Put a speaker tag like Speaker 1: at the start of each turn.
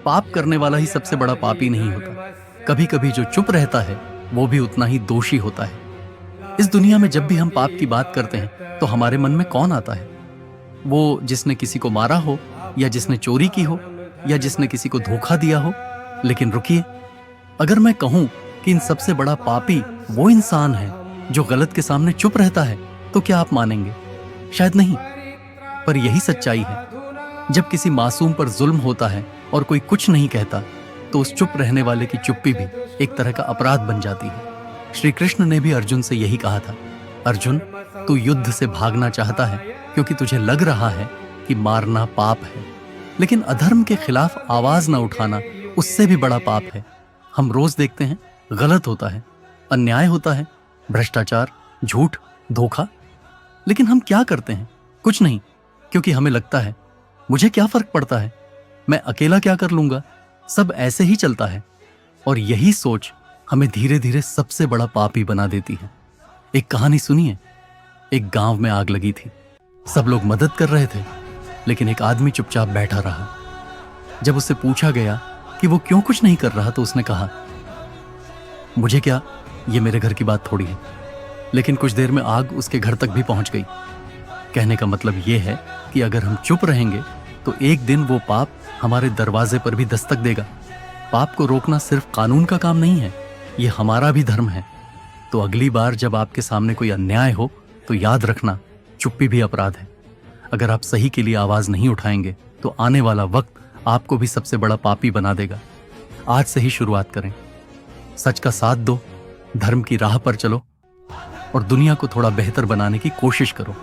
Speaker 1: पाप करने वाला ही सबसे बड़ा पापी नहीं होता। कभी कभी जो चुप रहता है वो भी उतना ही दोषी होता है। इस दुनिया में जब भी हम पाप की बात करते हैं तो हमारे मन में कौन आता है? वो जिसने किसी को मारा हो, या जिसने चोरी की हो, या जिसने किसी को धोखा दिया हो। लेकिन रुकिए, अगर मैं कहूं कि इन सबसे बड़ा पापी वो इंसान है जो गलत के सामने चुप रहता है, तो क्या आप मानेंगे? शायद नहीं। पर यही सच्चाई है। जब किसी मासूम पर जुल्म होता है और कोई कुछ नहीं कहता, तो उस चुप रहने वाले की चुप्पी भी एक तरह का अपराध बन जाती है। श्री कृष्ण ने भी अर्जुन से यही कहा था, अर्जुन, तू युद्ध से भागना चाहता है क्योंकि तुझे लग रहा है कि मारना पाप है, लेकिन अधर्म के खिलाफ आवाज न उठाना उससे भी बड़ा पाप है। हम रोज देखते हैं, गलत होता है, अन्याय होता है, भ्रष्टाचार, झूठ, धोखा, लेकिन हम क्या करते हैं? कुछ नहीं, क्योंकि हमें लगता है मुझे क्या फर्क पड़ता है, मैं अकेला क्या कर लूंगा, सब ऐसे ही चलता है। और यही सोच हमें धीरे धीरे सबसे बड़ा पापी बना देती है। एक कहानी सुनिए। एक गांव में आग लगी थी। सब लोग मदद कर रहे थे, लेकिन एक आदमी चुपचाप बैठा रहा। जब उससे पूछा गया कि वो क्यों कुछ नहीं कर रहा, तो उसने कहा, मुझे क्या, ये मेरे घर की बात थोड़ी है। लेकिन कुछ देर में आग उसके घर तक भी पहुंच गई। कहने का मतलब ये है कि अगर हम चुप रहेंगे तो एक दिन वो पाप हमारे दरवाजे पर भी दस्तक देगा। पाप को रोकना सिर्फ कानून का काम नहीं है, ये हमारा भी धर्म है। तो अगली बार जब आपके सामने कोई अन्याय हो तो याद रखना, चुप्पी भी अपराध है। अगर आप सही के लिए आवाज नहीं उठाएंगे तो आने वाला वक्त आपको भी सबसे बड़ा पापी बना देगा। आज से ही शुरुआत करें, सच का साथ दो, धर्म की राह पर चलो और दुनिया को थोड़ा बेहतर बनाने की कोशिश करो।